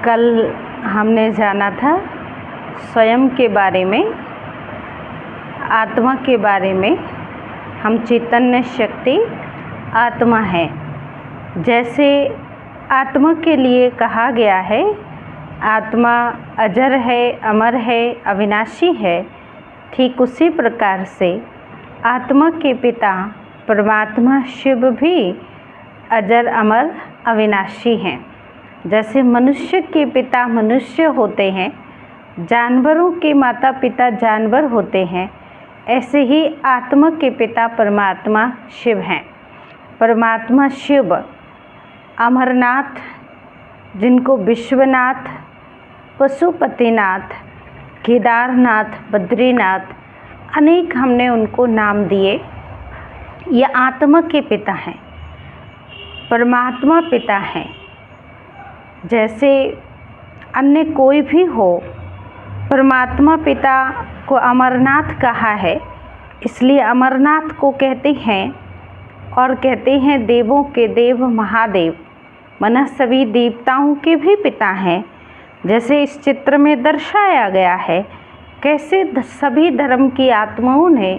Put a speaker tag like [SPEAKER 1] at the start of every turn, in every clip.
[SPEAKER 1] कल हमने जाना था स्वयं के बारे में, आत्मा के बारे में। हम चैतन्य शक्ति आत्मा है। जैसे आत्मा के लिए कहा गया है आत्मा अजर है, अमर है, अविनाशी है, ठीक उसी प्रकार से आत्मा के पिता परमात्मा शिव भी अजर, अमर, अविनाशी हैं। जैसे मनुष्य के पिता मनुष्य होते हैं, जानवरों के माता पिता जानवर होते हैं, ऐसे ही आत्मा के पिता परमात्मा शिव हैं। परमात्मा शिव अमरनाथ, जिनको विश्वनाथ, पशुपतिनाथ, केदारनाथ, बद्रीनाथ अनेक हमने उनको नाम दिए, ये आत्मा के पिता हैं, परमात्मा पिता हैं। जैसे अन्य कोई भी हो, परमात्मा पिता को अमरनाथ कहा है, इसलिए अमरनाथ को कहते हैं। और कहते हैं देवों के देव महादेव, माना सभी देवताओं के भी पिता हैं। जैसे इस चित्र में दर्शाया गया है कैसे सभी धर्म की आत्माओं ने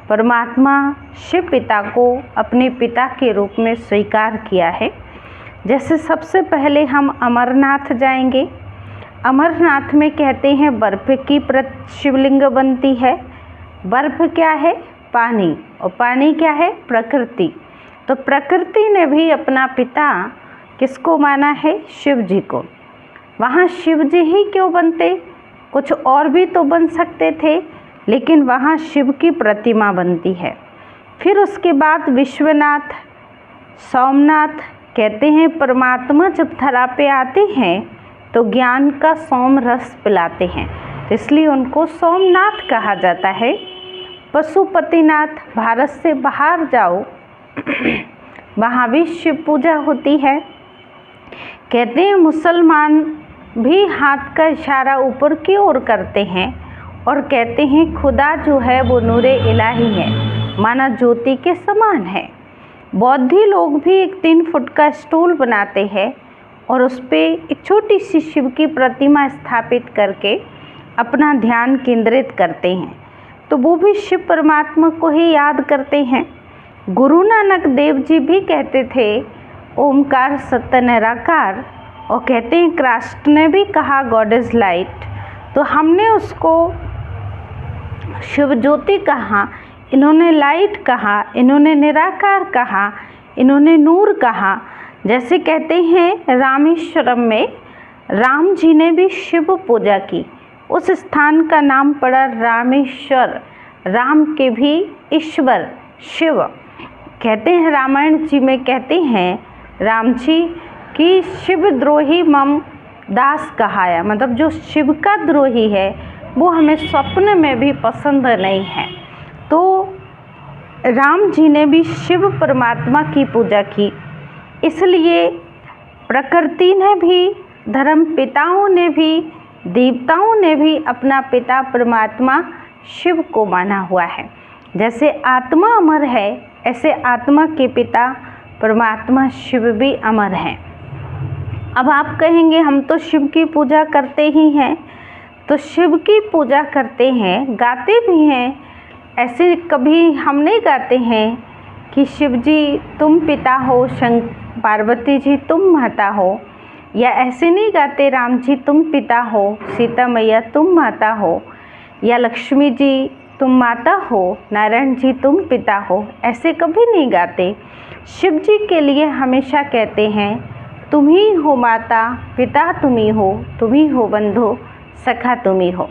[SPEAKER 1] परमात्मा शिव पिता को अपने पिता के रूप में स्वीकार किया है। जैसे सबसे पहले हम अमरनाथ जाएंगे। अमरनाथ में कहते हैं बर्फ की शिवलिंग बनती है। बर्फ क्या है? पानी। और पानी क्या है? प्रकृति। तो प्रकृति ने भी अपना पिता किसको माना है? शिव जी को। वहाँ शिव जी ही क्यों बनते? कुछ और भी तो बन सकते थे, लेकिन वहाँ शिव की प्रतिमा बनती है। फिर उसके बाद विश्वनाथ, सोमनाथ। कहते हैं परमात्मा जब धरा पे आते हैं तो ज्ञान का सोम रस पिलाते हैं, इसलिए उनको सोमनाथ कहा जाता है। पशुपतिनाथ, भारत से बाहर जाओ वहाँ भी शिव पूजा होती है। कहते हैं मुसलमान भी हाथ का इशारा ऊपर की ओर करते हैं और कहते हैं खुदा जो है वो नूरे इलाही है, माना ज्योति के समान है। बौद्धी लोग भी एक 3 फुट का स्टूल बनाते हैं और उस पर एक छोटी सी शिव की प्रतिमा स्थापित करके अपना ध्यान केंद्रित करते हैं, तो वो भी शिव परमात्मा को ही याद करते हैं। गुरु नानक देव जी भी कहते थे ओमकार सत्य निराकार, और कहते हैं क्राइस्ट ने भी कहा गॉड इज़ लाइट। तो हमने उसको शिव ज्योति कहा, इन्होंने लाइट कहा, इन्होंने निराकार कहा, इन्होंने नूर कहा। जैसे कहते हैं रामेश्वरम में राम जी ने भी शिव पूजा की, उस स्थान का नाम पड़ा रामेश्वर। राम के भी ईश्वर शिव। कहते हैं रामायण जी में कहते हैं राम जी कि शिव द्रोही मम दास कहाया, मतलब जो शिव का द्रोही है वो हमें स्वप्न में भी पसंद नहीं है। तो राम जी ने भी शिव परमात्मा की पूजा की, इसलिए प्रकृति ने भी, धर्म पिताओं ने भी, देवताओं ने भी अपना पिता परमात्मा शिव को माना हुआ है। जैसे आत्मा अमर है, ऐसे आत्मा के पिता परमात्मा शिव भी अमर हैं। अब आप कहेंगे हम तो शिव की पूजा करते ही हैं, तो शिव की पूजा करते हैं, गाते भी हैं। ऐसे कभी हम नहीं गाते हैं कि शिव जी तुम पिता हो, पार्वती जी तुम माता हो, या ऐसे नहीं गाते राम जी तुम पिता हो, सीता मैया तुम माता हो, या लक्ष्मी जी तुम माता हो, नारायण जी तुम पिता हो, ऐसे कभी नहीं गाते। शिव जी के लिए हमेशा कहते हैं तुम ही हो माता, पिता तुम ही हो बंधु, सखा तुम ही हो।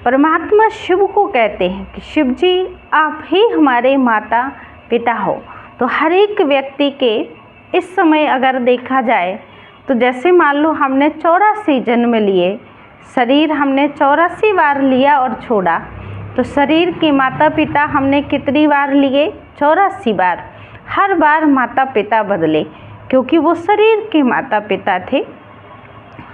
[SPEAKER 1] परमात्मा शिव को कहते हैं कि शिव जी आप ही हमारे माता पिता हो। तो हर एक व्यक्ति के इस समय अगर देखा जाए तो जैसे मान लो हमने 84 जन्म लिए, शरीर हमने 84 बार लिया और छोड़ा, तो शरीर के माता पिता हमने कितनी बार लिए? 84 बार। हर बार माता पिता बदले, क्योंकि वो शरीर के माता पिता थे।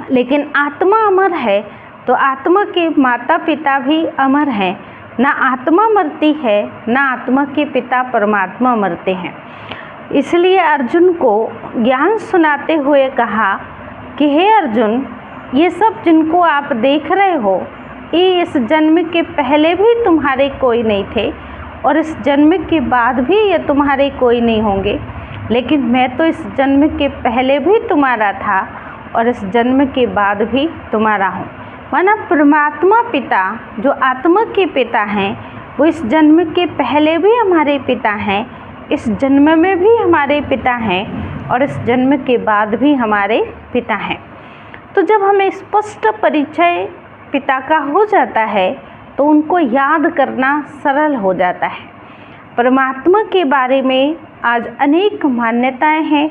[SPEAKER 1] लेकिन आत्मा अमर है, तो आत्मा के माता पिता भी अमर हैं। ना आत्मा मरती है, ना आत्मा के पिता परमात्मा मरते हैं। इसलिए अर्जुन को ज्ञान सुनाते हुए कहा कि हे अर्जुन, ये सब जिनको आप देख रहे हो, ये इस जन्म के पहले भी तुम्हारे कोई नहीं थे और इस जन्म के बाद भी ये तुम्हारे कोई नहीं होंगे, लेकिन मैं तो इस जन्म के पहले भी तुम्हारा था और इस जन्म के बाद भी तुम्हारा हूँ। माना परमात्मा पिता जो आत्मा के पिता हैं, वो इस जन्म के पहले भी हमारे पिता हैं, इस जन्म में भी हमारे पिता हैं और इस जन्म के बाद भी हमारे पिता हैं। तो जब हमें स्पष्ट परिचय पिता का हो जाता है तो उनको याद करना सरल हो जाता है। परमात्मा के बारे में आज अनेक मान्यताएं हैं,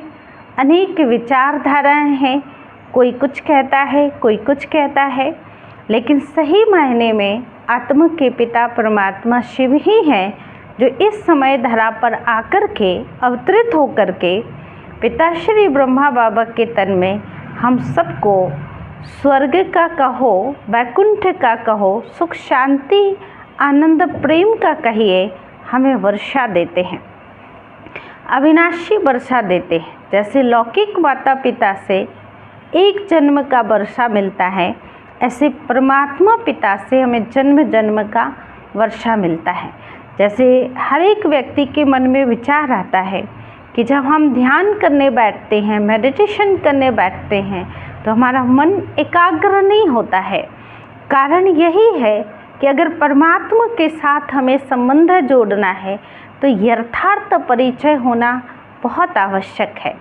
[SPEAKER 1] अनेक विचारधाराएं हैं, कोई कुछ कहता है, कोई कुछ कहता है, लेकिन सही मायने में आत्मा के पिता परमात्मा शिव ही हैं, जो इस समय धरा पर आकर के अवतरित होकर के पिता श्री ब्रह्मा बाबा के तन में हम सबको स्वर्ग का कहो, वैकुंठ का कहो, सुख शांति आनंद प्रेम का कहिए, हमें वर्षा देते हैं, अविनाशी वर्षा देते हैं। जैसे लौकिक माता पिता से एक जन्म का वर्षा मिलता है, ऐसे परमात्मा पिता से हमें जन्म जन्म का वर्षा मिलता है। जैसे हर एक व्यक्ति के मन में विचार आता है कि जब हम ध्यान करने बैठते हैं, मेडिटेशन करने बैठते हैं, तो हमारा मन एकाग्र नहीं होता है। कारण यही है कि अगर परमात्मा के साथ हमें संबंध जोड़ना है तो यथार्थ परिचय होना बहुत आवश्यक है।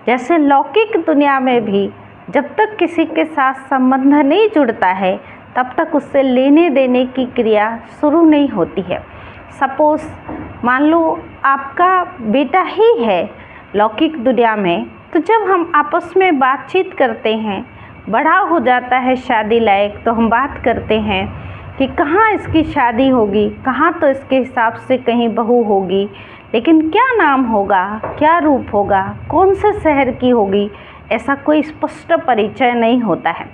[SPEAKER 1] जैसे लौकिक दुनिया में भी जब तक किसी के साथ संबंध नहीं जुड़ता है तब तक उससे लेने देने की क्रिया शुरू नहीं होती है। सपोज़ मान लो आपका बेटा ही है लौकिक दुनिया में, तो जब हम आपस में बातचीत करते हैं, बड़ा हो जाता है शादी लायक, तो हम बात करते हैं कि कहाँ इसकी शादी होगी, कहाँ तो इसके हिसाब से कहीं बहू होगी, लेकिन क्या नाम होगा, क्या रूप होगा, कौन से शहर की होगी, ऐसा कोई स्पष्ट परिचय नहीं होता है।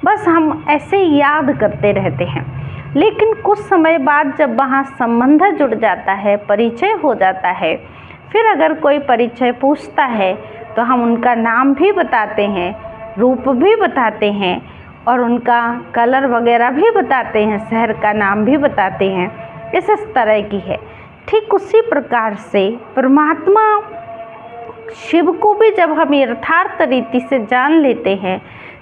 [SPEAKER 1] बस हम ऐसे याद करते रहते हैं। लेकिन कुछ समय बाद जब वहाँ संबंध जुड़ जाता है, परिचय हो जाता है, फिर अगर कोई परिचय पूछता है तो हम उनका नाम भी बताते हैं, रूप भी बताते हैं और उनका कलर वगैरह भी बताते हैं, शहर का नाम भी बताते हैं। इस तरह की है। ठीक उसी प्रकार से परमात्मा शिव को भी जब हम यथार्थ रीति से जान लेते हैं,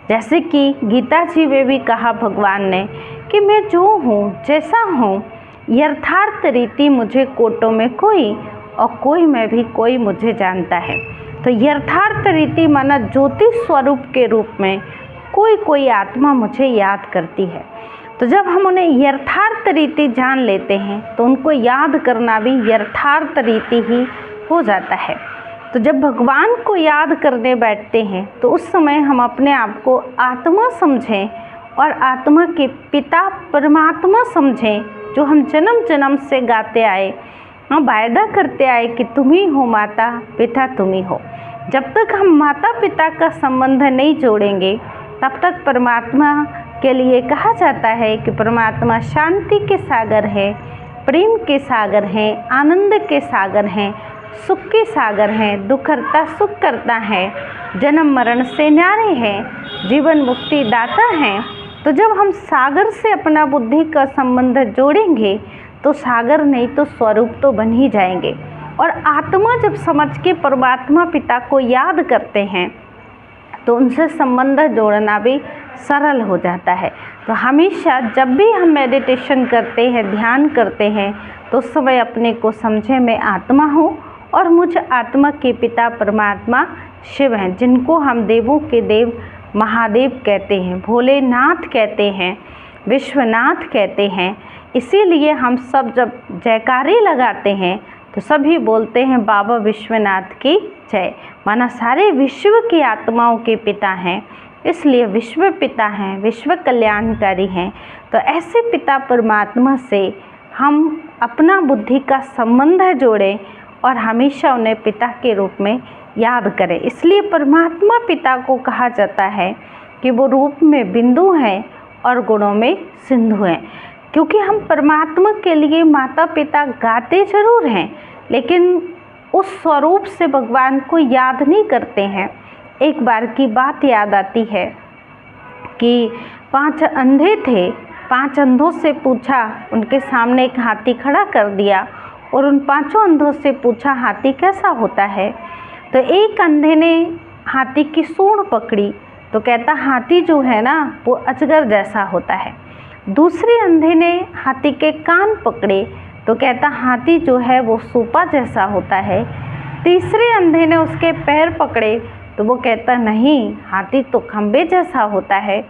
[SPEAKER 1] जैसे कि गीता जी में भी कहा भगवान ने कि मैं जो हूँ जैसा हूँ, यथार्थ रीति मुझे कोटों में कोई और कोई में भी कोई मुझे जानता है। तो यथार्थ रीति माना ज्योति स्वरूप के रूप में कोई कोई आत्मा मुझे याद करती है। तो जब हम उन्हें यथार्थ रीति जान लेते हैं तो उनको याद करना भी यथार्थ रीति ही हो जाता है। तो जब भगवान को याद करने बैठते हैं तो उस समय हम अपने आप को आत्मा समझें और आत्मा के पिता परमात्मा समझें, जो हम जन्म जन्म से गाते आए, हम वायदा करते आए कि तुम ही हो माता पिता, तुम ही हो। जब तक हम माता पिता का संबंध नहीं जोड़ेंगे तब तक परमात्मा के लिए कहा जाता है कि परमात्मा शांति के सागर है, प्रेम के सागर हैं, आनंद के सागर हैं, सुख के सागर हैं, दुख हरता सुख करता है, जन्म मरण से न्यारे हैं, जीवन मुक्ति दाता हैं। तो जब हम सागर से अपना बुद्धि का संबंध जोड़ेंगे तो सागर नहीं तो स्वरूप तो बन ही जाएंगे। और आत्मा जब समझ के परमात्मा पिता को याद करते हैं तो उनसे संबंध जोड़ना भी सरल हो जाता है। तो हमेशा जब भी हम मेडिटेशन करते हैं, ध्यान करते हैं, तो उस समय अपने को समझे मैं आत्मा हूँ और मुझ आत्मा के पिता परमात्मा शिव हैं, जिनको हम देवों के देव महादेव कहते हैं, भोलेनाथ कहते हैं, विश्वनाथ कहते हैं। इसीलिए हम सब जब जयकारे लगाते हैं तो सभी बोलते हैं बाबा विश्वनाथ की जय। माना सारे विश्व की आत्माओं के पिता हैं, इसलिए विश्व पिता हैं, विश्व कल्याणकारी हैं। तो ऐसे पिता परमात्मा से हम अपना बुद्धि का संबंध जोड़ें और हमेशा उन्हें पिता के रूप में याद करें। इसलिए परमात्मा पिता को कहा जाता है कि वो रूप में बिंदु हैं और गुणों में सिंधु हैं। क्योंकि हम परमात्मा के लिए माता पिता गाते जरूर हैं, लेकिन उस स्वरूप से भगवान को याद नहीं करते हैं। एक बार की बात याद आती है कि 5 अंधे थे, 5 अंधों से पूछा, उनके सामने एक हाथी खड़ा कर दिया और उन 5 अंधों से पूछा हाथी कैसा होता है। तो एक अंधे ने हाथी की सूंड पकड़ी तो कहता हाथी जो है ना वो अजगर जैसा होता है। दूसरे अंधे ने हाथी के कान पकड़े तो कहता हाथी जो है वो सूपा जैसा होता है। तीसरे अंधे ने उसके पैर पकड़े तो वो कहता नहीं, हाथी तो खंबे जैसा होता है।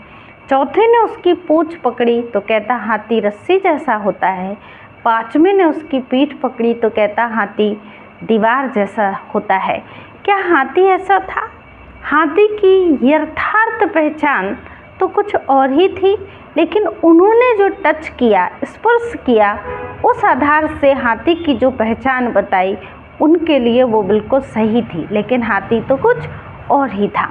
[SPEAKER 1] चौथे ने उसकी पूंछ पकड़ी तो कहता हाथी रस्सी जैसा होता है। 5वें ने उसकी पीठ पकड़ी तो कहता हाथी दीवार जैसा होता है। क्या हाथी ऐसा था? हाथी की यथार्थ पहचान तो कुछ और ही थी, लेकिन उन्होंने जो टच किया, स्पर्श किया, उस आधार से हाथी की जो पहचान बताई उनके लिए वो बिल्कुल सही थी, लेकिन हाथी तो कुछ और ही था।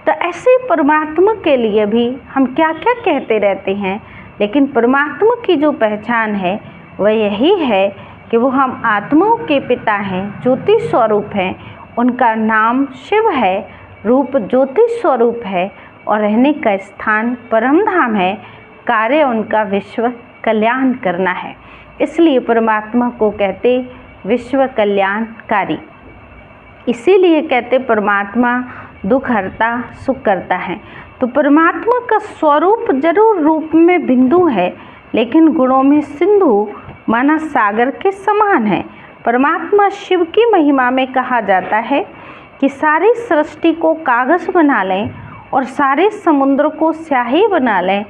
[SPEAKER 1] तो ऐसे परमात्मा के लिए भी हम क्या क्या कहते रहते हैं, लेकिन परमात्मा की जो पहचान है वह यही है कि वो हम आत्माओं के पिता हैं, ज्योति स्वरूप हैं। उनका नाम शिव है, रूप ज्योति स्वरूप है और रहने का स्थान परम धाम है। कार्य उनका विश्व कल्याण करना है, इसलिए परमात्मा को कहते विश्व कल्याणकारी। इसीलिए कहते परमात्मा दुख हरता सुख करता है। तो परमात्मा का स्वरूप जरूर रूप में बिंदु है, लेकिन गुणों में सिंधु माना सागर के समान है। परमात्मा शिव की महिमा में कहा जाता है कि सारी सृष्टि को कागज बना लें और सारे समुद्र को स्याही बना लें,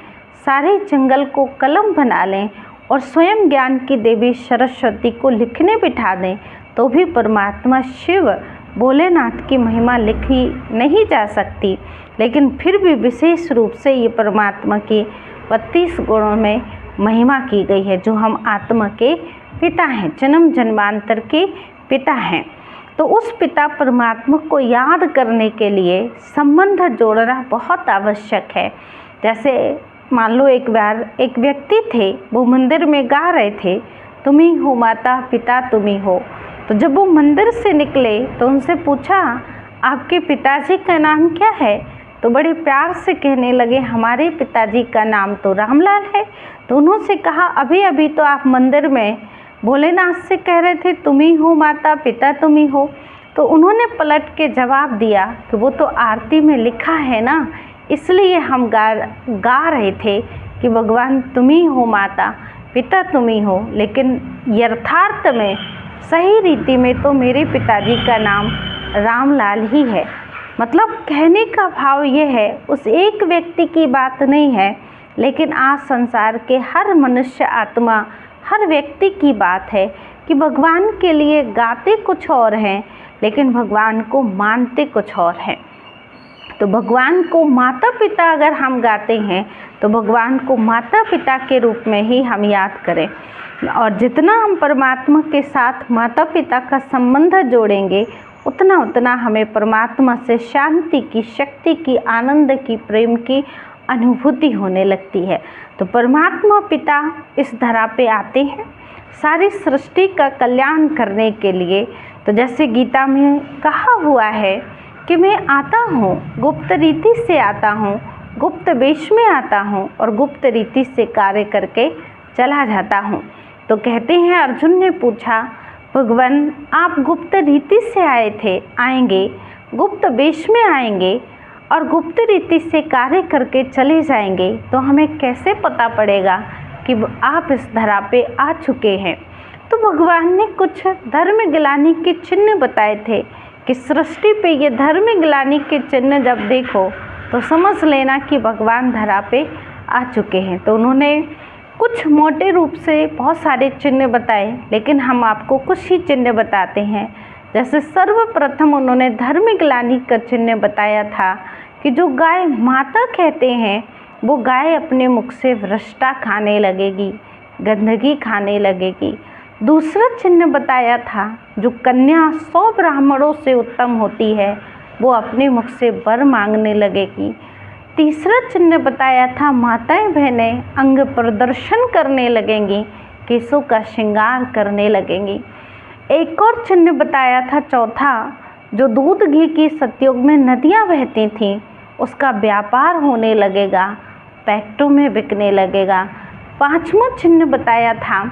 [SPEAKER 1] सारे जंगल को कलम बना लें और स्वयं ज्ञान की देवी सरस्वती को लिखने बिठा दें, तो भी परमात्मा शिव भोलेनाथ की महिमा लिखी नहीं जा सकती। लेकिन फिर भी विशेष रूप से ये परमात्मा की 32 गुणों में महिमा की गई है, जो हम आत्मा के पिता हैं, जन्म जन्मांतर के पिता हैं। तो उस पिता परमात्मा को याद करने के लिए संबंध जोड़ना बहुत आवश्यक है। जैसे मान लो एक बार एक व्यक्ति थे, वो मंदिर में गा रहे थे, तुम ही हो माता पिता तुम ही हो। तो जब वो मंदिर से निकले तो उनसे पूछा आपके पिताजी का नाम क्या है? तो बड़े प्यार से कहने लगे हमारे पिताजी का नाम तो रामलाल है। तो उन्होंने कहा अभी अभी तो आप मंदिर में भोलेनाथ से कह रहे थे तुम ही हो माता पिता तुम ही हो। तो उन्होंने पलट के जवाब दिया कि वो तो आरती में लिखा है ना, इसलिए हम गा रहे थे कि भगवान तुम ही हो माता पिता तुम ही हो, लेकिन यथार्थ में सही रीति में तो मेरे पिताजी का नाम रामलाल ही है। मतलब कहने का भाव ये है, उस एक व्यक्ति की बात नहीं है, लेकिन आज संसार के हर मनुष्य आत्मा, हर व्यक्ति की बात है कि भगवान के लिए गाते कुछ और हैं, लेकिन भगवान को मानते कुछ और हैं। तो भगवान को माता पिता अगर हम गाते हैं तो भगवान को माता पिता के रूप में ही हम याद करें, और जितना हम परमात्मा के साथ माता पिता का संबंध जोड़ेंगे उतना उतना हमें परमात्मा से शांति की, शक्ति की, आनंद की, प्रेम की अनुभूति होने लगती है। तो परमात्मा पिता इस धरा पे आते हैं सारी सृष्टि का कल्याण करने के लिए। तो जैसे गीता में कहा हुआ है कि मैं आता हूँ, गुप्त रीति से आता हूँ, गुप्त वेश में आता हूँ और गुप्त रीति से कार्य करके चला जाता हूँ। तो कहते हैं अर्जुन ने पूछा भगवान आप गुप्त रीति से आए थे, आएंगे, गुप्त वेश में आएंगे और गुप्त रीति से कार्य करके चले जाएंगे, तो हमें कैसे पता पड़ेगा कि आप इस धरा पे आ चुके हैं? तो भगवान ने कुछ धर्म गिलानी के चिन्ह बताए थे कि सृष्टि पे ये धर्म गिलानी के चिन्ह जब देखो तो समझ लेना कि भगवान धरा पे आ चुके हैं। तो उन्होंने कुछ मोटे रूप से बहुत सारे चिन्ह बताए, लेकिन हम आपको कुछ ही चिन्ह बताते हैं। जैसे सर्वप्रथम उन्होंने धर्म ग्लानि का चिन्ह बताया था कि जो गाय माता कहते हैं वो गाय अपने मुख से भ्रष्टा खाने लगेगी, गंदगी खाने लगेगी। दूसरा चिन्ह बताया था जो कन्या 100 ब्राह्मणों से उत्तम होती है वो अपने मुख से वर मांगने लगेगी। तीसरा चिन्ह बताया था माताएं बहनें अंग प्रदर्शन करने लगेंगी, केसों का श्रृंगार करने लगेंगी। एक और चिन्ह बताया था चौथा, जो दूध घी की सतयुग में नदियां बहती थीं उसका व्यापार होने लगेगा। पैकेटों में बिकने लगेगा। पांचवा चिन्ह बताया था,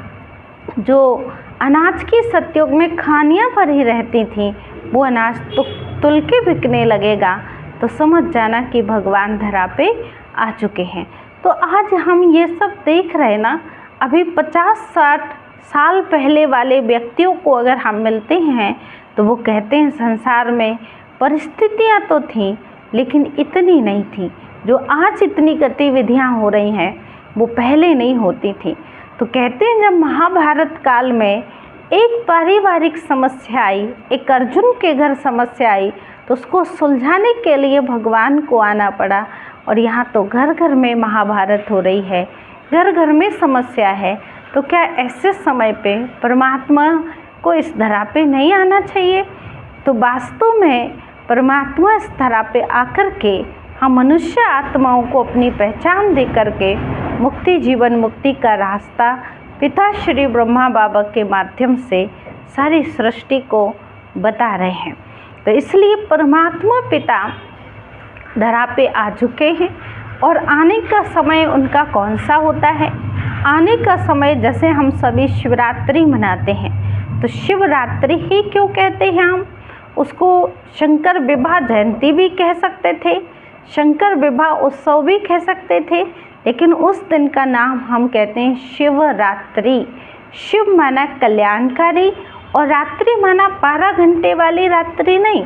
[SPEAKER 1] जो अनाज की सत्योग में खानियाँ भरी रहती थी वो अनाज तो तुल के बिकने लगेगा। तो समझ जाना कि भगवान धरा पे आ चुके हैं। तो आज हम ये सब देख रहे ना, अभी 50-60 साल पहले वाले व्यक्तियों को अगर हम मिलते हैं तो वो कहते हैं संसार में परिस्थितियाँ तो थीं लेकिन इतनी नहीं थी। जो आज इतनी गतिविधियाँ हो रही हैं वो पहले नहीं होती थी। तो कहते हैं जब महाभारत काल में एक पारिवारिक समस्या आई, एक अर्जुन के घर समस्या आई, तो उसको सुलझाने के लिए भगवान को आना पड़ा। और यहाँ तो घर घर में महाभारत हो रही है, घर घर में समस्या है। तो क्या ऐसे समय पे परमात्मा को इस धरा पे नहीं आना चाहिए? तो वास्तव में परमात्मा इस धरा पे आकर के हम मनुष्य आत्माओं को अपनी पहचान दे करके मुक्ति, जीवन मुक्ति का रास्ता पिता श्री ब्रह्मा बाबा के माध्यम से सारी सृष्टि को बता रहे हैं। तो इसलिए परमात्मा पिता धरा पे आ चुके हैं। और आने का समय उनका कौन सा होता है? आने का समय जैसे हम सभी शिवरात्रि मनाते हैं, तो शिवरात्रि ही क्यों कहते हैं हम उसको? शंकर विवाह जयंती भी कह सकते थे, शंकर विवाह उत्सव भी कह सकते थे, लेकिन उस दिन का नाम हम कहते हैं शिवरात्रि। शिव माना कल्याणकारी और रात्रि माना 12 घंटे वाली रात्रि नहीं।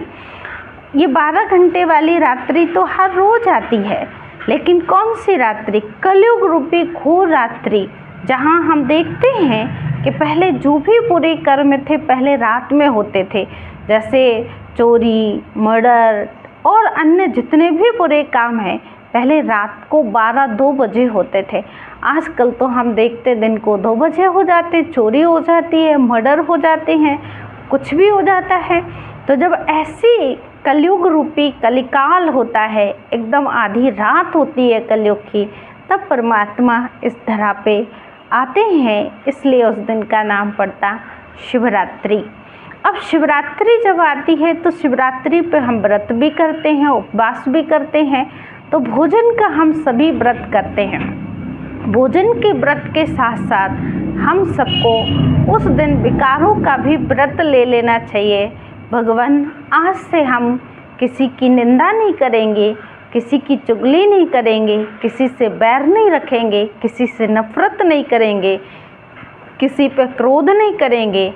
[SPEAKER 1] ये 12 घंटे वाली रात्रि तो हर रोज आती है, लेकिन कौन सी रात्रि? कलयुग रूपी घोर रात्रि, जहाँ हम देखते हैं कि पहले जो भी बुरे कर्म थे पहले रात में होते थे, जैसे चोरी, मर्डर और अन्य जितने भी बुरे काम हैं पहले रात को 12-2 बजे होते थे। आजकल तो हम देखते दिन को 2 बजे हो जाते, चोरी हो जाती है, मर्डर हो जाते हैं, कुछ भी हो जाता है। तो जब ऐसी कलयुग रूपी कलिकाल होता है, एकदम आधी रात होती है कलयुग की, तब परमात्मा इस धरा पे आते हैं। इसलिए उस दिन का नाम पड़ता शिवरात्रि। अब शिवरात्रि जब आती है तो शिवरात्रि पे हम व्रत भी करते हैं, उपवास भी करते हैं। तो भोजन का हम सभी व्रत करते हैं। भोजन के व्रत के साथ साथ हम सबको उस दिन विकारों का भी व्रत ले लेना चाहिए। भगवान आज से हम किसी की निंदा नहीं करेंगे, किसी की चुगली नहीं करेंगे, किसी से बैर नहीं रखेंगे, किसी से नफरत नहीं करेंगे, किसी पे क्रोध नहीं करेंगे।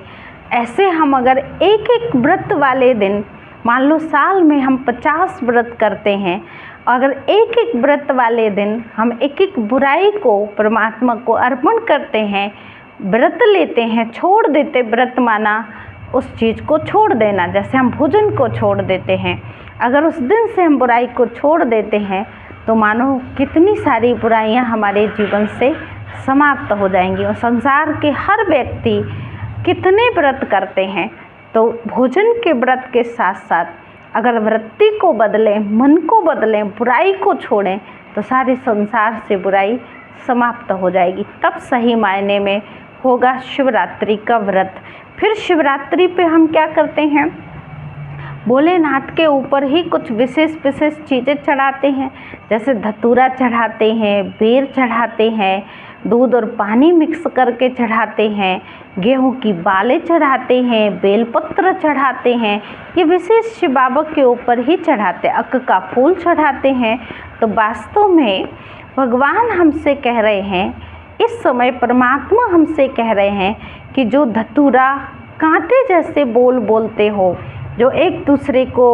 [SPEAKER 1] ऐसे हम अगर एक एक व्रत वाले दिन, मान लो साल में हम 50 व्रत करते हैं, अगर एक एक व्रत वाले दिन हम एक एक बुराई को परमात्मा को अर्पण करते हैं, व्रत लेते हैं, छोड़ देते, व्रत माना उस चीज़ को छोड़ देना, जैसे हम भोजन को छोड़ देते हैं। अगर उस दिन से हम बुराई को छोड़ देते हैं तो मानो कितनी सारी बुराइयां हमारे जीवन से समाप्त हो जाएंगी। और संसार के हर व्यक्ति कितने व्रत करते हैं, तो भोजन के व्रत के साथ साथ अगर वृत्ति को बदलें, मन को बदलें, बुराई को छोड़ें, तो सारे संसार से बुराई समाप्त हो जाएगी। तब सही मायने में होगा शिवरात्रि का व्रत। फिर शिवरात्रि पे हम क्या करते हैं? भोलेनाथ के ऊपर ही कुछ विशेष विशेष चीज़ें चढ़ाते हैं, जैसे धतूरा चढ़ाते हैं, बेर चढ़ाते हैं, दूध और पानी मिक्स करके चढ़ाते हैं, गेहूं की बालें चढ़ाते हैं, बेलपत्र चढ़ाते हैं। ये विशेष शिव बाबा के ऊपर ही चढ़ाते हैं। अक का फूल चढ़ाते हैं। तो वास्तव में भगवान हमसे कह रहे हैं, इस समय परमात्मा हमसे कह रहे हैं कि जो धतूरा कांटे जैसे बोल बोलते हो, जो एक दूसरे को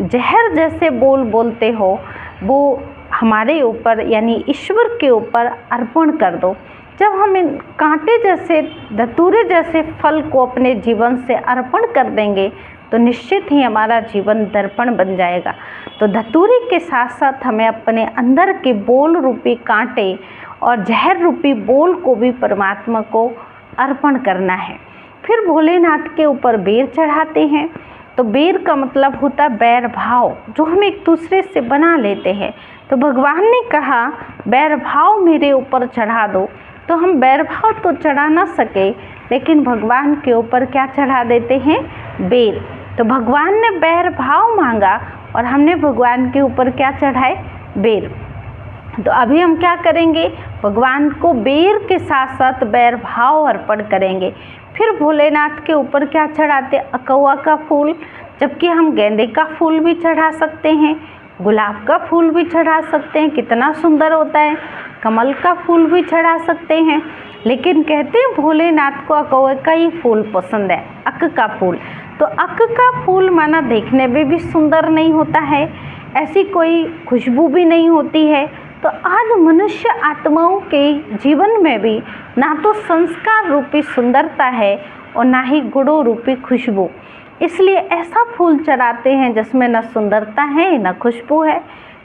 [SPEAKER 1] जहर जैसे बोल बोलते हो, वो हमारे ऊपर यानी ईश्वर के ऊपर अर्पण कर दो। जब हम इन कांटे जैसे, धतूरे जैसे फल को अपने जीवन से अर्पण कर देंगे तो निश्चित ही हमारा जीवन दर्पण बन जाएगा। तो धतूरे के साथ साथ हमें अपने अंदर के बोल रूपी कांटे और जहर रूपी बोल को भी परमात्मा को अर्पण करना है। फिर भोलेनाथ के ऊपर बेर चढ़ाते हैं। तो बेर का मतलब होता है बैर भाव, जो हम एक दूसरे से बना लेते हैं। तो भगवान ने कहा बैर भाव मेरे ऊपर चढ़ा दो। तो हम बैर भाव तो चढ़ा ना सके, लेकिन भगवान के ऊपर क्या चढ़ा देते हैं? बेर। तो भगवान ने बैर भाव मांगा और हमने भगवान के ऊपर क्या चढ़ाए? बेर। तो अभी हम क्या करेंगे, भगवान को बेर के साथ साथ बैर भाव अर्पण करेंगे। फिर भोलेनाथ के ऊपर क्या चढ़ाते, अकौआ का फूल, जबकि हम गेंदे का फूल भी चढ़ा सकते हैं, गुलाब का फूल भी चढ़ा सकते हैं, कितना सुंदर होता है, कमल का फूल भी चढ़ा सकते हैं। लेकिन कहते हैं भोलेनाथ को अकौए का ही फूल पसंद है, अक का फूल। तो अक का फूल माना देखने में भी सुंदर नहीं होता है, ऐसी कोई खुशबू भी नहीं होती है। तो आज मनुष्य आत्माओं के जीवन में भी ना तो संस्कार रूपी सुंदरता है और ना ही गुणों रूपी खुशबू, इसलिए ऐसा फूल चढ़ाते हैं जिसमें न सुंदरता है न खुशबू है।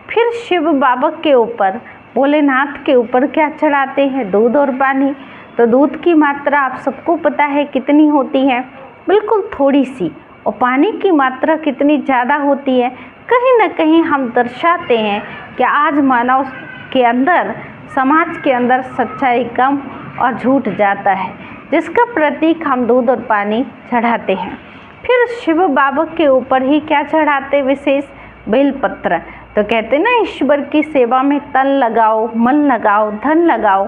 [SPEAKER 1] फिर शिव बाबा के ऊपर, भोलेनाथ के ऊपर क्या चढ़ाते हैं, दूध और पानी। तो दूध की मात्रा आप सबको पता है कितनी होती है, बिल्कुल थोड़ी सी, और पानी की मात्रा कितनी ज़्यादा होती है। कहीं ना कहीं हम दर्शाते हैं कि आज मानव के अंदर, समाज के अंदर सच्चाई कम और झूठ जाता है, जिसका प्रतीक हम दूध और पानी चढ़ाते हैं। फिर शिव बाबा के ऊपर ही क्या चढ़ाते, विशेष बेलपत्र। तो कहते ना ईश्वर की सेवा में तन लगाओ, मन लगाओ, धन लगाओ।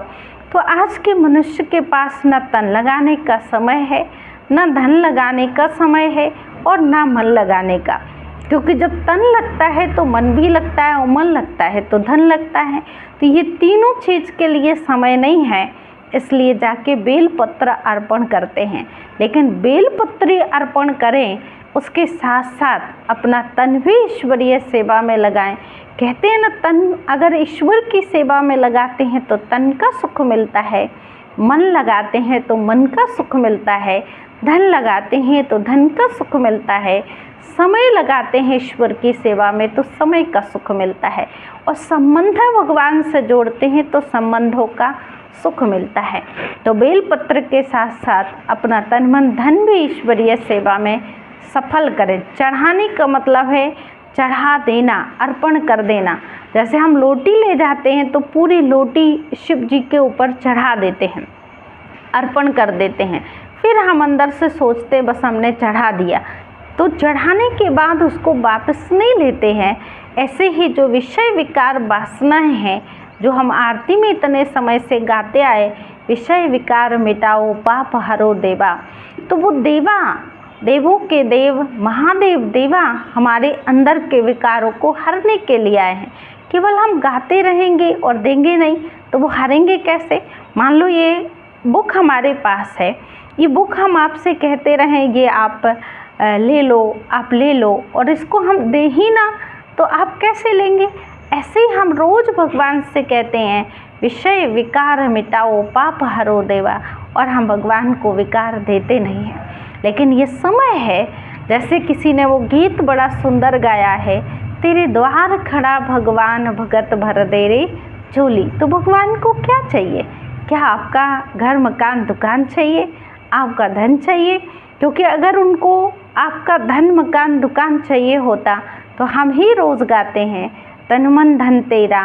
[SPEAKER 1] तो आज के मनुष्य के पास न तन लगाने का समय है, न धन लगाने का समय है, और ना मन लगाने का, क्योंकि जब तन लगता है तो मन भी लगता है, और मन लगता है तो धन लगता है। तो ये तीनों चीज़ के लिए समय नहीं है, इसलिए जाके बेलपत्र अर्पण करते हैं। लेकिन बेलपत्र अर्पण करें, उसके साथ साथ अपना तन भी ईश्वरीय सेवा में लगाएं। कहते हैं ना, तन अगर ईश्वर की सेवा में लगाते हैं तो तन का सुख मिलता है, मन लगाते हैं तो मन का सुख मिलता है, धन लगाते हैं तो धन का सुख मिलता है, समय लगाते हैं ईश्वर की सेवा में तो समय का सुख मिलता है, और संबंध भगवान से जोड़ते हैं तो संबंधों का सुख मिलता है। तो बेलपत्र के साथ साथ अपना तन मन धन भी ईश्वरीय सेवा में सफल करें। चढ़ाने का मतलब है चढ़ा देना, अर्पण कर देना। जैसे हम लोटी ले जाते हैं तो पूरी लोटी शिव जी के ऊपर चढ़ा देते हैं, अर्पण कर देते हैं। फिर हम अंदर से सोचते बस हमने चढ़ा दिया, तो चढ़ाने के बाद उसको वापस नहीं लेते हैं। ऐसे ही जो विषय विकार वासनाएं हैं, जो हम आरती में इतने समय से गाते आए, विषय विकार मिटाओ पाप हरो देवा। तो वो देवा, देवों के देव महादेव देवा हमारे अंदर के विकारों को हरने के लिए आए हैं। केवल हम गाते रहेंगे और देंगे नहीं तो वो हारेंगे कैसे। मान लो ये बुक हमारे पास है, ये बुक हम आपसे कहते रहें ये आप ले लो, आप ले लो, और इसको हम दे ही ना तो आप कैसे लेंगे। ऐसे ही हम रोज़ भगवान से कहते हैं विषय विकार मिटाओ पाप हरो देवा, और हम भगवान को विकार देते नहीं हैं। लेकिन ये समय है, जैसे किसी ने वो गीत बड़ा सुंदर गाया है, तेरे द्वार खड़ा भगवान भगत भर दे रे झोली। तो भगवान को क्या चाहिए, क्या आपका घर मकान दुकान चाहिए, आपका धन चाहिए? क्योंकि अगर उनको आपका धन मकान दुकान चाहिए होता तो हम ही रोज़ गाते हैं तन मन धन तेरा,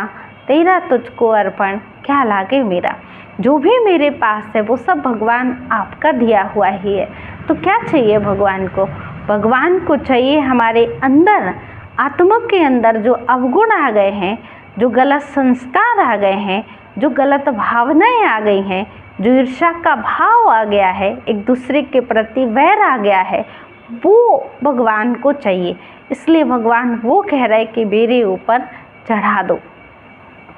[SPEAKER 1] तेरा तुझको अर्पण क्या लागे मेरा। जो भी मेरे पास है वो सब भगवान आपका दिया हुआ ही है। तो क्या चाहिए भगवान को? भगवान को चाहिए हमारे अंदर, आत्मा के अंदर जो अवगुण आ गए हैं, जो गलत संस्कार आ गए हैं, जो गलत भावनाएं आ गई हैं, जो ईर्ष्या का भाव आ गया है, एक दूसरे के प्रति वैर आ गया है, वो भगवान को चाहिए। इसलिए भगवान वो कह रहे कि मेरे ऊपर चढ़ा दो।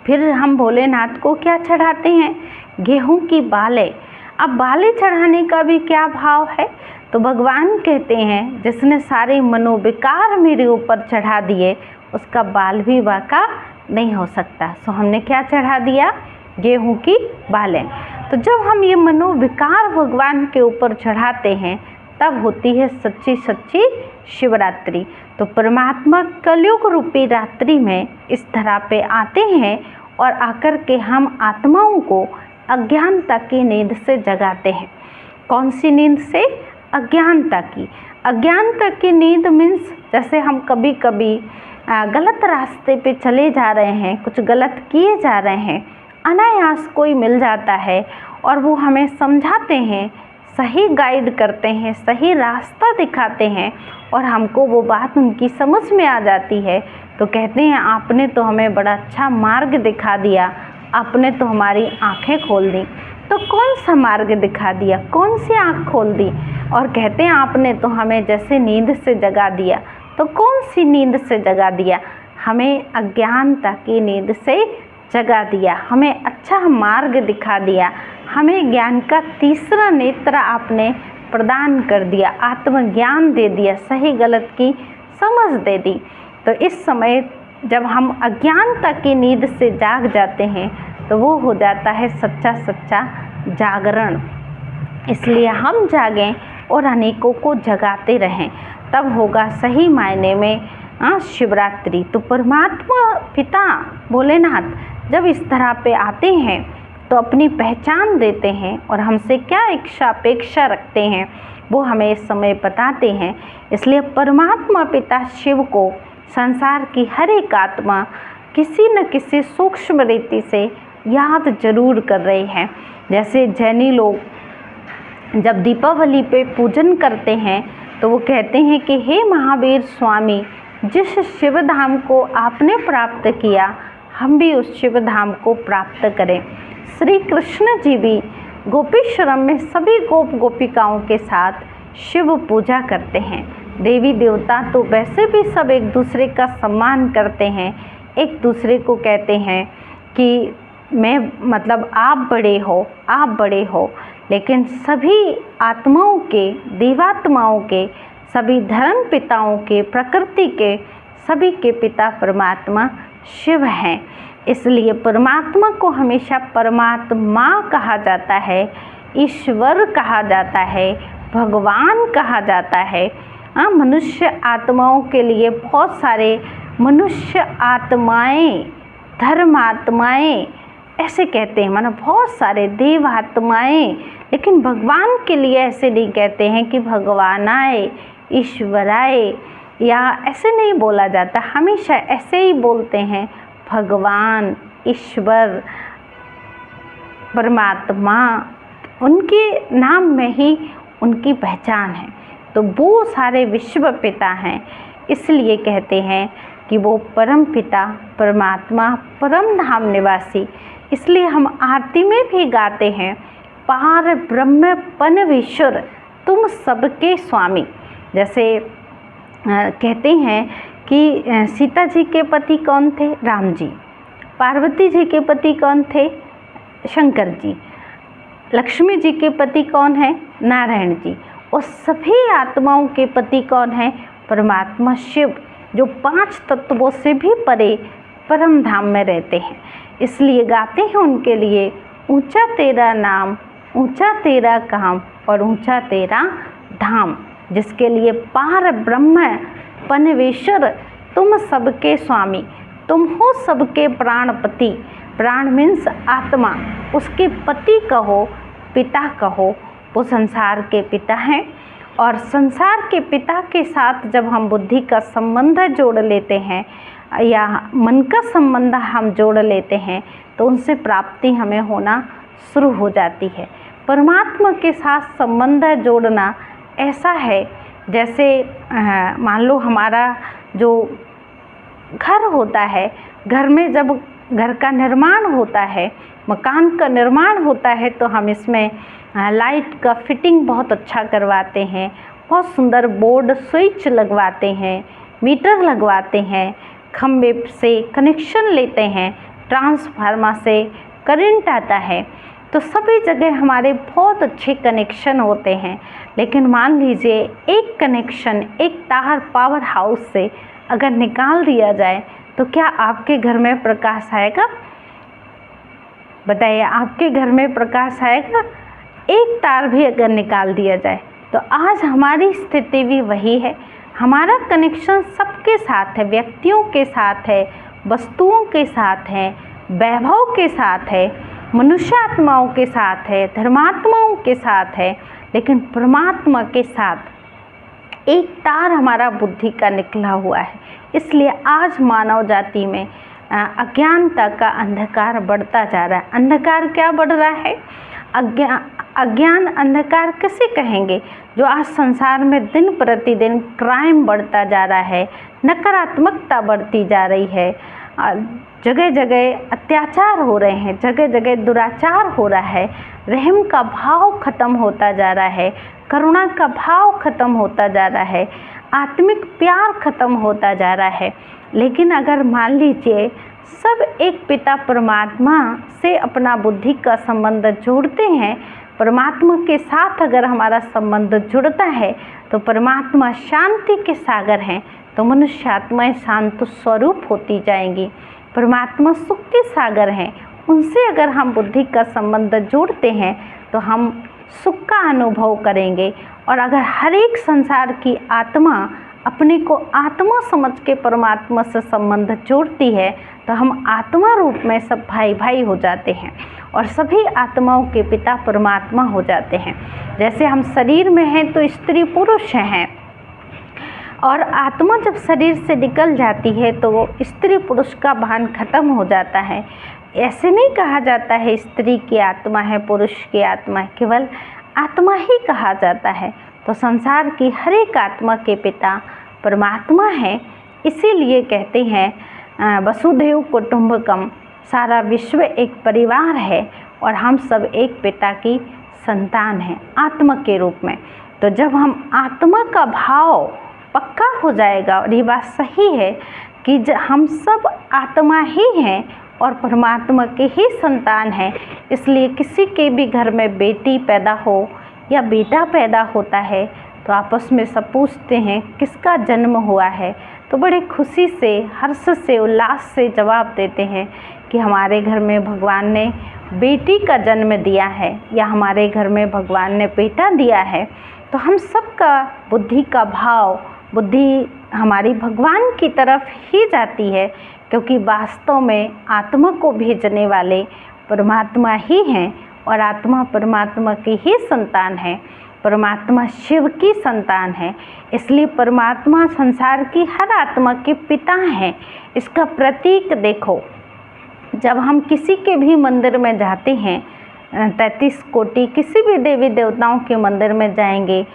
[SPEAKER 1] फिर हम भोलेनाथ को क्या चढ़ाते हैं? गेहूं की बालें। अब बालें चढ़ाने का भी क्या भाव है? तो भगवान कहते हैं जिसने सारे मनोविकार मेरे ऊपर चढ़ा दिए उसका बाल भी बाका नहीं हो सकता। सो हमने क्या चढ़ा दिया? गेहूं की बालें। तो जब हम ये मनोविकार भगवान के ऊपर चढ़ाते हैं तब होती है सच्ची सच्ची शिवरात्रि। तो परमात्मा कलयुग रूपी रात्रि में इस धरा पे आते हैं और आकर के हम आत्माओं को अज्ञानता की नींद से जगाते हैं। कौन सी नींद से? अज्ञानता की। अज्ञानता की नींद मीन्स जैसे हम कभी कभी गलत रास्ते पे चले जा रहे हैं, कुछ गलत किए जा रहे हैं, अनायास कोई मिल जाता है और वो हमें समझाते हैं, सही गाइड करते हैं, सही रास्ता दिखाते हैं और हमको वो बात उनकी समझ में आ जाती है। तो कहते हैं आपने तो हमें बड़ा अच्छा मार्ग दिखा दिया, आपने तो हमारी आंखें खोल दी। तो कौन सा मार्ग दिखा दिया, कौन सी आँख खोल दी? और कहते हैं आपने तो हमें जैसे नींद से जगा दिया। तो कौन सी नींद से जगा दिया? हमें अज्ञानता की नींद से जगा दिया, हमें अच्छा मार्ग दिखा दिया, हमें ज्ञान का तीसरा नेत्र आपने प्रदान कर दिया, आत्मज्ञान दे दिया, सही गलत की समझ दे दी। तो इस समय जब हम अज्ञानता की नींद से जाग जाते हैं तो वो हो जाता है सच्चा सच्चा जागरण। इसलिए हम जागें और अनेकों को जगाते रहें, तब होगा सही मायने में शिवरात्रि। तो परमात्मा पिता भोलेनाथ जब इस तरह पे आते हैं तो अपनी पहचान देते हैं और हमसे क्या इच्छा अपेक्षा रखते हैं वो हमें इस समय बताते हैं। इसलिए परमात्मा पिता शिव को संसार की हर एक आत्मा किसी न किसी सूक्ष्म रीति से याद जरूर कर रहे हैं। जैसे जैनी लोग जब दीपावली पे पूजन करते हैं तो वो कहते हैं कि हे महावीर स्वामी, जिस शिव धाम को आपने प्राप्त किया हम भी उस शिव धाम को प्राप्त करें। श्री कृष्ण जी भी गोपीश्वरम में सभी गोप गोपिकाओं के साथ शिव पूजा करते हैं। देवी देवता तो वैसे भी सब एक दूसरे का सम्मान करते हैं, एक दूसरे को कहते हैं कि मैं मतलब आप बड़े हो, आप बड़े हो। लेकिन सभी आत्माओं के, देवात्माओं के, सभी धर्म पिताओं के, प्रकृति के, सभी के पिता परमात्मा शिव हैं। इसलिए परमात्मा को हमेशा परमात्मा कहा जाता है, ईश्वर कहा जाता है, भगवान कहा जाता है। मनुष्य आत्माओं के लिए बहुत सारे मनुष्य आत्माएं, धर्म आत्माएं ऐसे कहते हैं, मानो बहुत सारे देव आत्माएं। लेकिन भगवान के लिए ऐसे नहीं कहते हैं कि भगवान आए, ईश्वर आए, या ऐसे नहीं बोला जाता। हमेशा ऐसे ही बोलते हैं, भगवान, ईश्वर, परमात्मा। उनके नाम में ही उनकी पहचान है। तो वो सारे विश्व पिता हैं, इसलिए कहते हैं कि वो परम पिता, परमात्मा, परम धाम निवासी। इसलिए हम आरती में भी गाते हैं, पार ब्रह्म पनवेश्वर तुम सबके स्वामी। जैसे कहते हैं कि सीता जी के पति कौन थे? राम जी। पार्वती जी के पति कौन थे? शंकर जी। लक्ष्मी जी के पति कौन है? नारायण जी। और सभी आत्माओं के पति कौन है? परमात्मा शिव, जो 5 तत्वों से भी परे परम धाम में रहते हैं। इसलिए गाते हैं उनके लिए, ऊंचा तेरा नाम, ऊंचा तेरा काम और ऊंचा तेरा धाम। जिसके लिए पार ब्रह्म पनवेश्वर तुम सबके स्वामी, तुम हो सबके प्राणपति। प्राण मीन्स आत्मा, उसके पति कहो, पिता कहो, वो संसार के पिता हैं। और संसार के पिता के साथ जब हम बुद्धि का संबंध जोड़ लेते हैं या मन का संबंध हम जोड़ लेते हैं तो उनसे प्राप्ति हमें होना शुरू हो जाती है। परमात्मा के साथ संबंध जोड़ना ऐसा है जैसे मान लो हमारा जो घर होता है, घर में जब घर का निर्माण होता है, मकान का निर्माण होता है तो हम इसमें लाइट का फिटिंग बहुत अच्छा करवाते हैं, बहुत सुंदर बोर्ड स्विच लगवाते हैं, मीटर लगवाते हैं, खंभे से कनेक्शन लेते हैं, ट्रांसफार्मर से करंट आता है। तो सभी जगह हमारे बहुत अच्छे कनेक्शन होते हैं। लेकिन मान लीजिए एक कनेक्शन, एक तार पावर हाउस से अगर निकाल दिया जाए तो क्या आपके घर में प्रकाश आएगा? बताइए, आपके घर में प्रकाश आएगा? एक तार भी अगर निकाल दिया जाए तो आज हमारी स्थिति भी वही है। हमारा कनेक्शन सबके साथ है, व्यक्तियों के साथ है, वस्तुओं के साथ है, वैभव के साथ है, मनुष्यात्माओं के साथ है, धर्मात्माओं के साथ है। लेकिन परमात्मा के साथ एक तार हमारा बुद्धि का निकला हुआ है। इसलिए आज मानव जाति में अज्ञानता का अंधकार बढ़ता जा रहा है। अंधकार क्या बढ़ रहा है? अज्ञान अंधकार किसे कहेंगे? जो आज संसार में दिन प्रतिदिन क्राइम बढ़ता जा रहा है, नकारात्मकता बढ़ती जा रही है, जगह जगह अत्याचार हो रहे हैं, जगह जगह दुराचार हो रहा है, रहम का भाव खत्म होता जा रहा है, करुणा का भाव खत्म होता जा रहा है, आत्मिक प्यार खत्म होता जा रहा है। लेकिन अगर मान लीजिए सब एक पिता परमात्मा से अपना बुद्धि का संबंध जोड़ते हैं, परमात्मा के साथ अगर हमारा संबंध जुड़ता है तो परमात्मा शांति के सागर हैं, तो मनुष्य आत्माएं शांत स्वरूप होती जाएंगी। परमात्मा सुख के सागर हैं, उनसे अगर हम बुद्धि का संबंध जोड़ते हैं तो हम सुख का अनुभव करेंगे। और अगर हर एक संसार की आत्मा अपने को आत्मा समझ के परमात्मा से संबंध जोड़ती है तो हम आत्मा रूप में सब भाई भाई हो जाते हैं और सभी आत्माओं के पिता परमात्मा हो जाते हैं। जैसे हम शरीर में हैं तो स्त्री पुरुष हैं, और आत्मा जब शरीर से निकल जाती है तो वो स्त्री पुरुष का भान खत्म हो जाता है। ऐसे नहीं कहा जाता है स्त्री की आत्मा है, पुरुष की आत्मा है, केवल आत्मा ही कहा जाता है। तो संसार की हर एक आत्मा के पिता परमात्मा है। इसीलिए कहते हैं वसुधैव कुटुंबकम, सारा विश्व एक परिवार है और हम सब एक पिता की संतान हैं आत्मा के रूप में। तो जब हम आत्मा का भाव पक्का हो जाएगा, और ये बात सही है कि हम सब आत्मा ही हैं और परमात्मा के ही संतान हैं, इसलिए किसी के भी घर में बेटी पैदा हो या बेटा पैदा होता है तो आपस में सब पूछते हैं किसका जन्म हुआ है, तो बड़े खुशी से, हर्ष से, उल्लास से जवाब देते हैं कि हमारे घर में भगवान ने बेटी का जन्म दिया है या हमारे घर में भगवान ने बेटा दिया है। तो हम सबका बुद्धि का भाव, बुद्धि हमारी भगवान की तरफ ही जाती है, क्योंकि वास्तव में आत्मा को भेजने वाले परमात्मा ही हैं और आत्मा परमात्मा की ही संतान है, परमात्मा शिव की संतान है। इसलिए परमात्मा संसार की हर आत्मा के पिता हैं। इसका प्रतीक देखो, जब हम किसी के भी मंदिर में जाते हैं, 33 कोटि किसी भी देवी देवताओं के मंदिर में जाएंगे,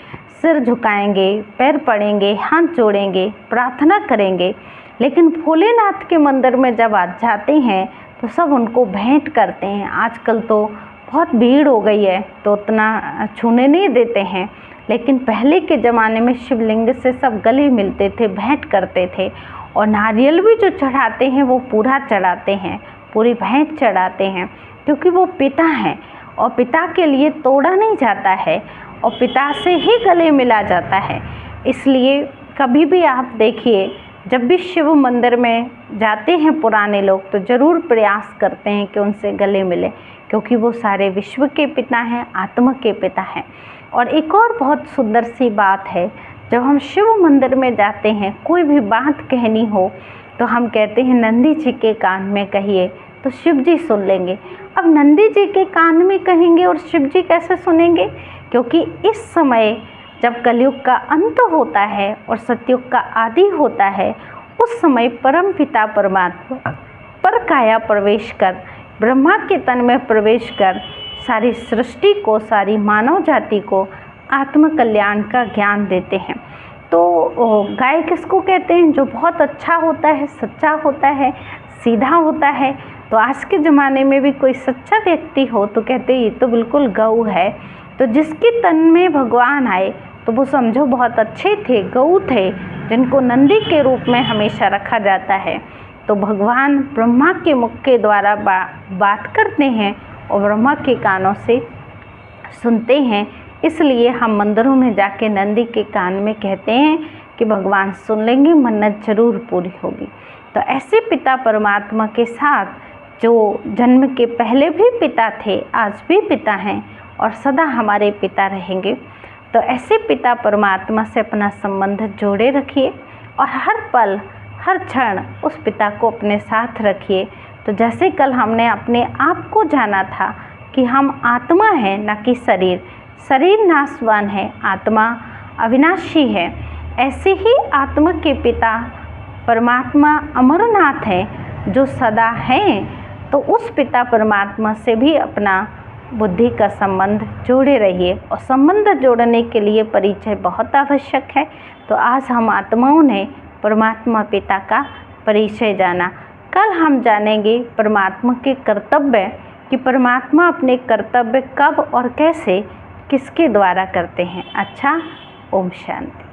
[SPEAKER 1] सिर झुकाएंगे, पैर पड़ेंगे, हाथ जोड़ेंगे, प्रार्थना करेंगे, लेकिन भोलेनाथ के मंदिर में जब आज जाते हैं तो सब उनको भेंट करते हैं। आजकल तो बहुत भीड़ हो गई है तो उतना छूने नहीं देते हैं, लेकिन पहले के ज़माने में शिवलिंग से सब गले मिलते थे, भेंट करते थे, और नारियल भी जो चढ़ाते हैं वो पूरा चढ़ाते हैं, पूरी भेंट चढ़ाते हैं, क्योंकि वो पिता हैं और पिता के लिए तोड़ा नहीं जाता है और पिता से ही गले मिला जाता है। इसलिए कभी भी आप देखिए, जब भी शिव मंदिर में जाते हैं पुराने लोग तो ज़रूर प्रयास करते हैं कि उनसे गले मिले, क्योंकि वो सारे विश्व के पिता हैं, आत्मा के पिता हैं। और एक और बहुत सुंदर सी बात है, जब हम शिव मंदिर में जाते हैं, कोई भी बात कहनी हो तो हम कहते हैं नंदी जी के कान में कहिए तो शिव जी सुन लेंगे। अब नंदी जी के कान में कहेंगे और शिव जी कैसे सुनेंगे? क्योंकि इस समय जब कलयुग का अंत होता है और सतयुग का आदि होता है, उस समय परम पिता परमात्मा पर काया प्रवेश कर, ब्रह्मा के तन में प्रवेश कर सारी सृष्टि को, सारी मानव जाति को आत्म कल्याण का ज्ञान देते हैं। तो गाय किसको कहते हैं? जो बहुत अच्छा होता है, सच्चा होता है, सीधा होता है। तो आज के ज़माने में भी कोई सच्चा व्यक्ति हो तो कहते हैं ये तो बिल्कुल गऊ है। तो जिसके तन में भगवान आए तो वो समझो बहुत अच्छे थे, गऊ थे, जिनको नंदी के रूप में हमेशा रखा जाता है। तो भगवान ब्रह्मा के मुख के द्वारा बात करते हैं और ब्रह्मा के कानों से सुनते हैं। इसलिए हम मंदिरों में जाके नंदी के कान में कहते हैं कि भगवान सुन लेंगे, मन्नत जरूर पूरी होगी। तो ऐसे पिता परमात्मा के साथ जो जन्म के पहले भी पिता थे, आज भी पिता हैं और सदा हमारे पिता रहेंगे। तो ऐसे पिता परमात्मा से अपना संबंध जोड़े रखिए और हर पल, हर क्षण उस पिता को अपने साथ रखिए। तो जैसे कल हमने अपने आप को जाना था कि हम आत्मा हैं, न कि शरीर। शरीर नाशवान है, आत्मा अविनाशी है। ऐसे ही आत्मा के पिता परमात्मा अमरनाथ हैं, जो सदा हैं। तो उस पिता परमात्मा से भी अपना बुद्धि का संबंध जोड़े रहिए। और संबंध जोड़ने के लिए परिचय बहुत आवश्यक है। तो आज हम आत्माओं ने परमात्मा पिता का परिचय जाना। कल हम जानेंगे परमात्मा के कर्तव्य, कि परमात्मा अपने कर्तव्य कब और कैसे किसके द्वारा करते हैं। अच्छा, ओम शांति।